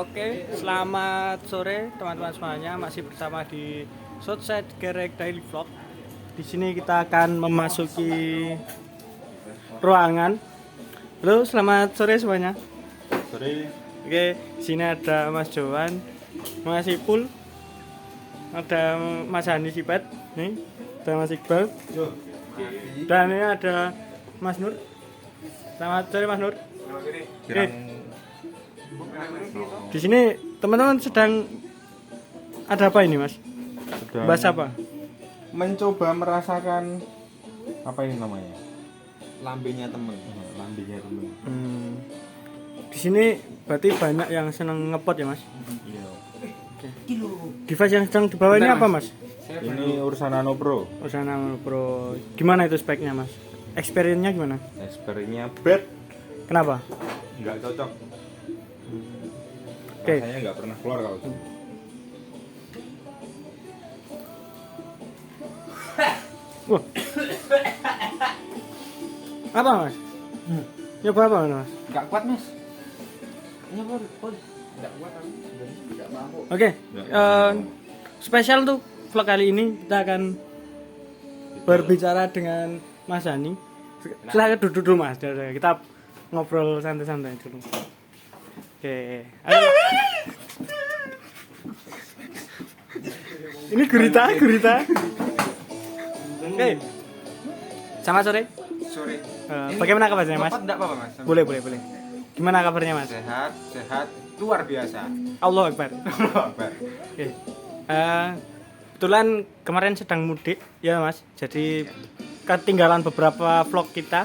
Oke, selamat sore teman-teman semuanya. Masih bersama di Southside Gerek Daily Vlog. Di sini kita akan memasuki ruangan. Halo, selamat sore semuanya. Sore. Oke, di sini ada Mas Jowan, Mas Ipul, ada Mas Hani Sipet, nih, ada Mas Iqbal, dan ini ada Mas Nur. Selamat sore Mas Nur. Oke. Di sini teman-teman sedang ada apa ini, Mas? Bahas apa? Mencoba merasakan apa ini namanya? Lambenya temen. Lambingnya temen. Di sini berarti banyak yang seneng ngepot ya, Mas? Iya. Oke. Device yang sedang dibawa ini apa, Mas? Ini urusan Nano Pro. Osana Pro. Gimana itu speknya, Mas? Experience-nya gimana? Experience-nya bad, Kenapa? nggak cocok. Oke. Rasanya nggak pernah keluar kalau itu. Wah. Apa, Mas? Nyoba apa, Mas? Enggak kuat, Mas. Nyoba, enggak kuat aku. Enggak mampu. Oke. Spesial untuk vlog kali ini kita akan berbicara dengan Mas Hani. Silakan duduk dulu, Mas. Kita ngobrol santai-santai dulu. Oke. Ayo. Ini gurita. Oke. Selamat sore. Sore. Bagaimana kabarnya, Mas? Enggak apa-apa, Mas. Boleh. Gimana kabarnya, Mas? Sehat luar biasa. Allah Akbar. Kabar. Oke. Kebetulan kemarin sedang mudik ya, Mas. Jadi ketinggalan beberapa vlog kita.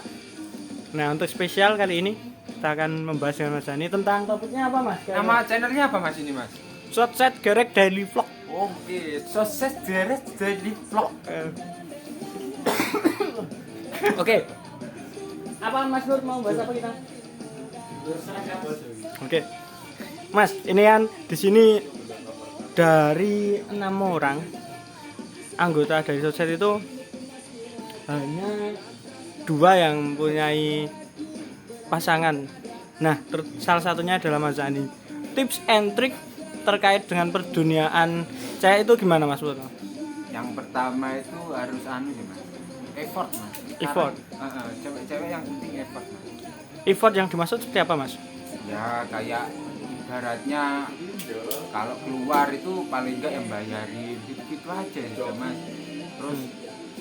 Nah, untuk spesial kali ini kita akan membahas dengan Mas Hani tentang topiknya apa, Mas? Nama channelnya apa, Mas, ini, Mas? Southside Gerek Daily Vlog. Oke, sukses dari vlog. Oke. Apa Mas Nur mau bahas apa kita? Oke. Mas, ini kan di sini dari 6 orang anggota dari Southside itu hanya 2 yang mempunyai pasangan. Nah, salah satunya adalah Mas Hani. Tips and trick terkait dengan perduniaan cewek itu gimana, Mas? Yang pertama itu harus ya, Mas. Effort, Mas. Effort. Cewek-cewek yang penting effort, Mas. Effort yang dimaksud seperti apa, Mas? Ya kayak ibaratnya kalau keluar itu paling enggak yang bayarin gitu aja ya, Mas. Terus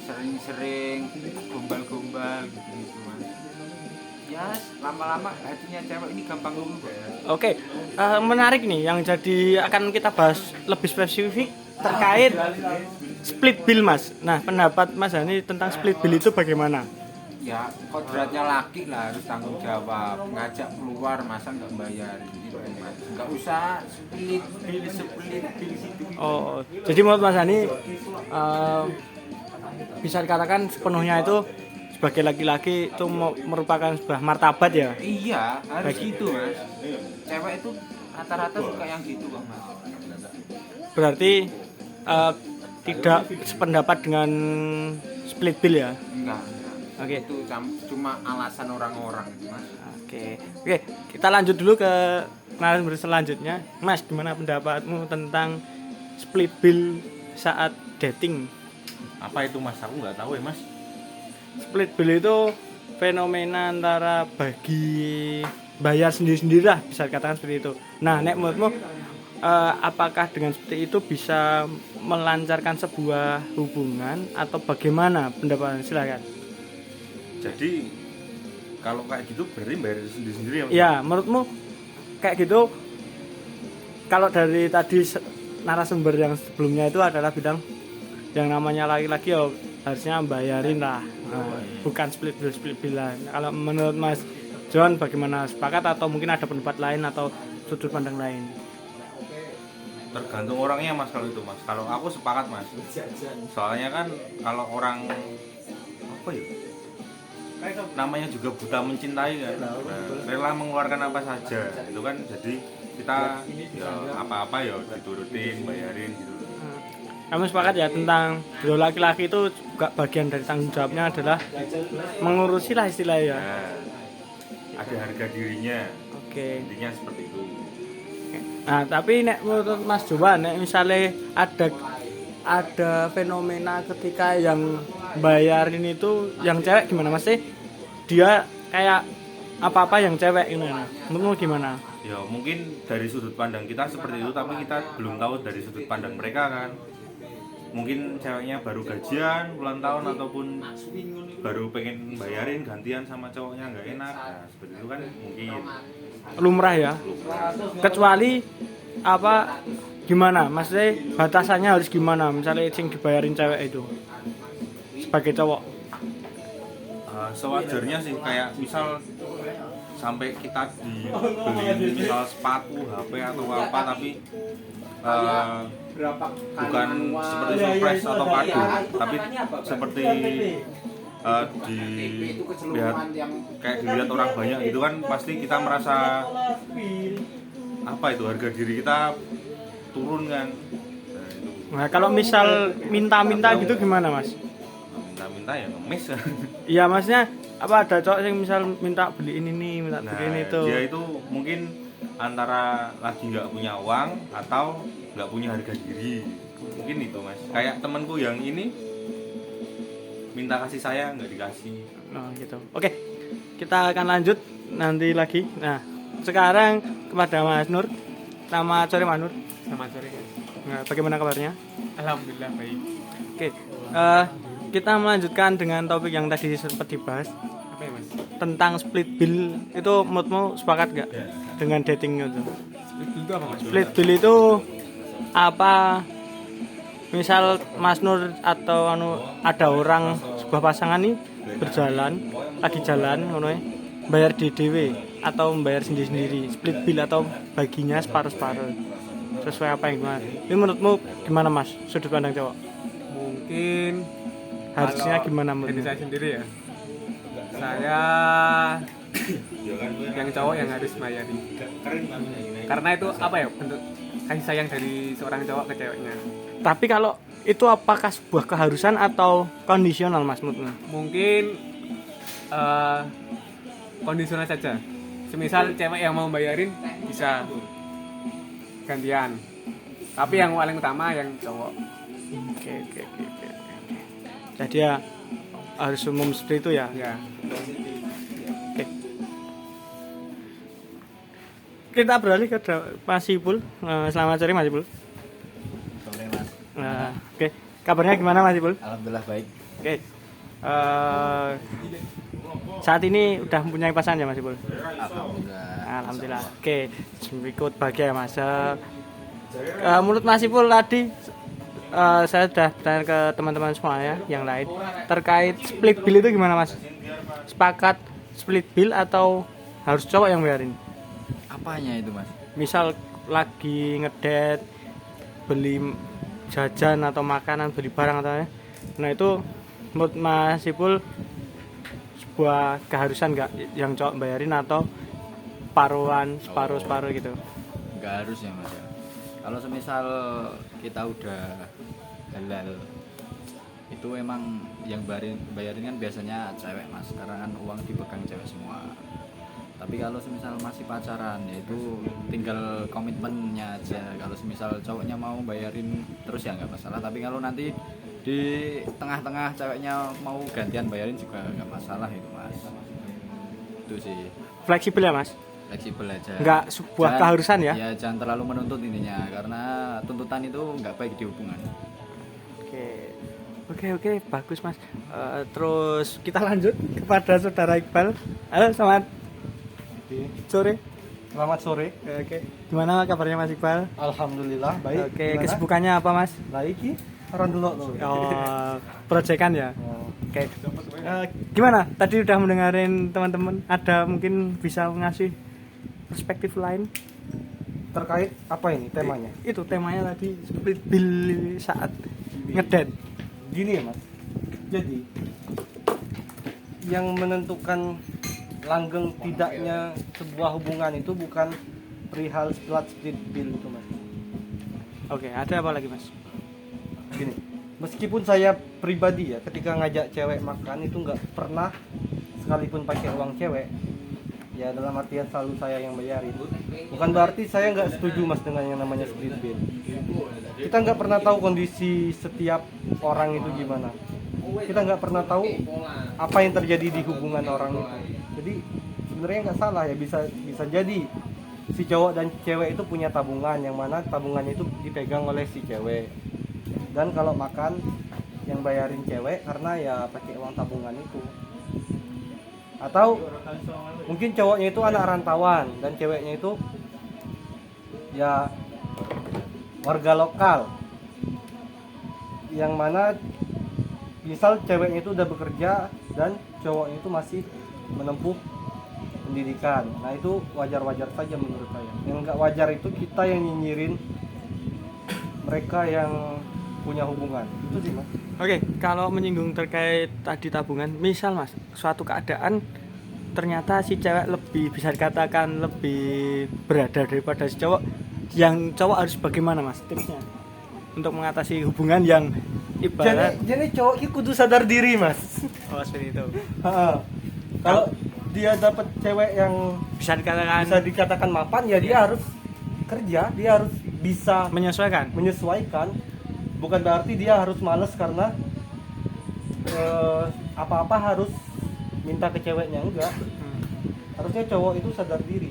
sering-sering gombal-gombal gitu, Mas. Ya lama-lama hatinya cewek ini gampang luluh kok. Oke, menarik nih yang jadi akan kita bahas lebih spesifik terkait split bill, Mas. Nah, pendapat Mas Hani tentang split bill itu bagaimana? Ya kodratnya laki lah harus tanggung jawab, ngajak keluar masa nggak bayarin gitu, Mas. Nggak usah split bill situ. Oh, jadi menurut Mas Hani bisa dikatakan sepenuhnya itu sebagai laki-laki itu merupakan sebuah martabat ya? Iya, harus gitu, Mas. Cewek itu rata-rata suka yang gitu kok, Mas. Berarti tidak sependapat dengan split bill ya? Enggak. Oke. Itu cuma alasan orang-orang, Mas. Oke, kita lanjut dulu ke narasumber selanjutnya. Mas, gimana pendapatmu tentang split bill saat dating? Apa itu, Mas? Aku nggak tahu ya, Mas. Split bill itu fenomena antara bagi bayar sendiri-sendiri lah, bisa dikatakan seperti itu. Nah, nek menurutmu apakah dengan seperti itu bisa melancarkan sebuah hubungan atau bagaimana pendapatnya? Silakan. Jadi kalau kayak gitu berarti bayar sendiri-sendiri ya, Mas? Ya, menurutmu kayak gitu? Kalau dari tadi narasumber yang sebelumnya itu adalah bilang yang namanya laki-laki ya harusnya bayarin lah, bukan split bill. Kalau menurut Mas John bagaimana, sepakat atau mungkin ada pendapat lain atau sudut pandang lain? Tergantung orangnya, Mas, kalau itu, Mas. Kalau aku sepakat, Mas. Soalnya kan kalau orang apa ya? Namanya juga buta mencintai kan. Nah, rela mengeluarkan apa saja. Itu kan jadi kita ya apa-apa ya diturutin, bayarin gitu. Kamu sepakat ya tentang laki-laki itu juga bagian dari tanggung jawabnya adalah mengurusi lah istilahnya ya. ada harga dirinya. Oke. Intinya seperti itu. Nah, tapi nek menurut Mas Jowa, nek misalnya ada fenomena ketika yang bayarin itu yang cewek gimana Mas? Dia kayak apa-apa yang cewek ini. Menurutmu gimana? Ya mungkin dari sudut pandang kita seperti itu, tapi kita belum tahu dari sudut pandang mereka kan. Mungkin ceweknya baru gajian ulang tahun ataupun baru pengen bayarin gantian sama cowoknya nggak enak. Nah, seperti itu kan mungkin Lumrah ya. Kecuali apa gimana? Maksudnya batasannya harus gimana? Misalnya sing dibayarin cewek itu sebagai cowok. Sewajarnya sih, kayak misal sampai kita dibeliin misal sepatu, HP atau apa, tapi bukan seperti surprise atau kado, tapi seperti dilihat kayak dilihat orang banyak gitu kan, pasti kita merasa apa itu, harga diri kita turun kan. Nah, kalau misal minta-minta gitu gimana Mas? Minta-minta ya ngemis. Iya maksudnya apa ada cowok yang misal minta beliin ini, minta beliin itu. Dia itu mungkin antara lagi nggak punya uang atau nggak punya harga diri, mungkin itu Mas. Kayak temanku yang ini minta kasih saya nggak dikasih. Oh gitu. Oke, kita akan lanjut nanti lagi. Nah, sekarang kepada Mas Nur. Selamat sore Mas Nur. Selamat sore. Nah, bagaimana kabarnya? Alhamdulillah baik. Oke, kita melanjutkan dengan topik yang tadi sempat dibahas Apa ya Mas? tentang split bill. Itu menurutmu sepakat gak dengan dating itu? Split bill itu apa Mas? Split bill itu apa? Misal Mas Nur atau ada orang sebuah pasangan nih berjalan, lagi jalan ngono ya, bayar DDW atau membayar sendiri-sendiri, split bill atau baginya separuh-separuh. Sesuai apa yang gimana? Ini menurutmu gimana Mas? Sudut pandang cowok? Mungkin Harusnya kalau gimana dari menurutmu? saya sendiri ya. Saya yang cowok yang harus bayarin. Karena itu apa ya, bentuk kasih sayang dari seorang cowok ke ceweknya. Tapi kalau itu apakah sebuah keharusan atau kondisional Mas menurutmu? Mungkin kondisional saja. Semisal cewek yang mau bayarin bisa gantian. Tapi yang paling utama yang cowok. Oke. Jadi ya harus umum seperti itu ya. Ya. Oke. Kita beralih ke Mas Ipul. Selamat sore Mas Ipul. Sore Mas. Oke. Kabarnya gimana Mas Ipul? Alhamdulillah baik. Oke. Saat ini udah mempunyai pasangan ya Mas Ipul? Alhamdulillah. Alhamdulillah. Oke, ikut bahagia ya Mas. Menurut Mas Ipul tadi saya sudah tanya ke teman-teman semua ya yang lain terkait split bill itu gimana Mas? Sepakat split bill atau harus cowok yang bayarin? Apanya itu Mas? Misal lagi ngedate, beli jajan atau makanan, beli barang atau nah itu menurut Mas Ipul sebuah keharusan nggak yang cowok bayarin atau separuh gitu? Nggak harus ya Mas ya. Kalau semisal kita udah halal, itu emang yang bayarin kan biasanya cewek Mas, karena kan uang dipegang cewek semua. Tapi kalau semisal masih pacaran, ya itu tinggal komitmennya aja. Kalau semisal cowoknya mau bayarin terus ya nggak masalah. Tapi kalau nanti di tengah-tengah ceweknya mau gantian bayarin juga nggak masalah itu Mas. Itu sih. Fleksibel ya Mas? Fleksibel aja. Nggak sebuah keharusan ya? Ya jangan terlalu menuntut intinya, karena tuntutan itu nggak baik di hubungan. Oke, bagus Mas. Terus kita lanjut kepada Saudara Iqbal. Halo, selamat sore. Selamat sore. Oke, gimana kabarnya Mas Iqbal? Alhamdulillah baik. Oke, Gimana? kesibukannya apa Mas? Lah iki aran delok to. Oh, proyekan ya. Oh. Oke. Gimana? Tadi udah mendengarin teman-teman, ada mungkin bisa ngasih perspektif lain Terkait apa ini temanya? itu temanya tadi split bill saat ngedate. Gini ya Mas. Jadi yang menentukan langgeng tidaknya sebuah hubungan itu bukan perihal split bill itu Mas. Oke, ada apa lagi Mas? Gini, meskipun saya pribadi ya ketika ngajak cewek makan itu nggak pernah sekalipun pakai uang cewek ya dalam artian selalu saya yang bayarin. Bukan berarti saya nggak setuju mas dengan yang namanya split bill. Kita nggak pernah tahu kondisi setiap orang itu gimana. Kita nggak pernah tahu apa yang terjadi di hubungan orang itu. Jadi sebenarnya nggak salah ya, bisa jadi si cowok dan cewek itu punya tabungan, yang mana tabungannya itu dipegang oleh si cewek. Dan kalau makan yang bayarin cewek karena ya pakai uang tabungan itu. Atau mungkin cowoknya itu anak rantauan dan ceweknya itu ya warga lokal, yang mana misal ceweknya itu udah bekerja dan cowoknya itu masih menempuh pendidikan. Nah itu wajar-wajar saja menurut saya. Yang nggak wajar itu kita yang nyinyirin mereka yang punya hubungan. Itu sih mas. Oke, kalau menyinggung terkait tadi tabungan, misal mas, suatu keadaan ternyata si cewek lebih, bisa dikatakan lebih berada daripada si cowok, yang cowok harus bagaimana mas tipsnya untuk mengatasi hubungan yang ibarat Jadi cowok itu kudu sadar diri mas. oh seperti itu, Kalau dia dapat cewek yang bisa dikatakan bisa dikatakan mapan ya dia harus kerja, dia harus bisa menyesuaikan. Bukan berarti dia harus males karena apa-apa harus minta ke ceweknya, enggak. Harusnya cowok itu sadar diri.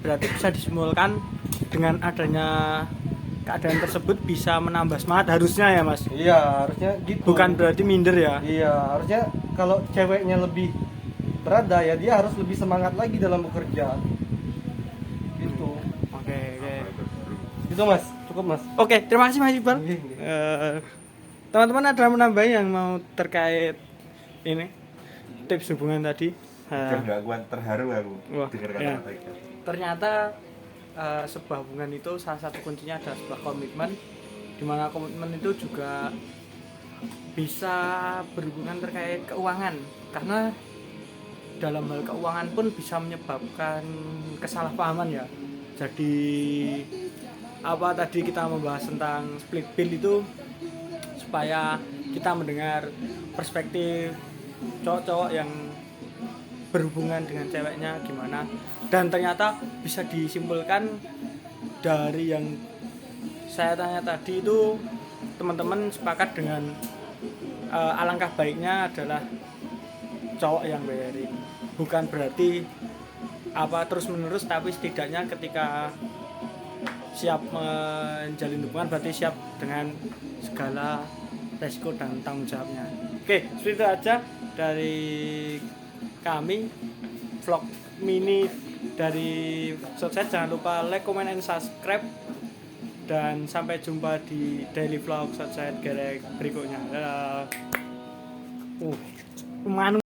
Berarti bisa disimpulkan dengan adanya keadaan tersebut bisa menambah semangat harusnya ya mas. Iya, harusnya gitu. Bukan berarti minder ya. Iya, harusnya kalau ceweknya lebih berada ya dia harus lebih semangat lagi dalam bekerja. Gitu. Oke. Itu mas, cukup mas. Oke, terima kasih Mas Iqbal. Oke. Teman-teman ada menambah yang mau terkait ini tips hubungan tadi? Gangguan terharu aku Wah, dengar ya. kata-kata itu. Ternyata sebuah hubungan itu salah satu kuncinya adalah sebuah komitmen, dimana komitmen itu juga bisa berhubungan terkait keuangan, karena dalam hal keuangan pun bisa menyebabkan kesalahpahaman ya. Jadi apa tadi kita membahas tentang split bill itu supaya kita mendengar perspektif cowok-cowok yang berhubungan dengan ceweknya gimana, dan ternyata bisa disimpulkan dari yang saya tanya tadi itu teman-teman sepakat dengan alangkah baiknya adalah cowok yang bayarin. Bukan berarti apa terus menerus, tapi setidaknya ketika siap menjalin hubungan berarti siap dengan segala resiko dan tanggung jawabnya. Oke, seperti itu aja dari kami vlog mini dari Southside. Jangan lupa like, comment, and subscribe, dan sampai jumpa di daily vlog Southside Gerek berikutnya. Manu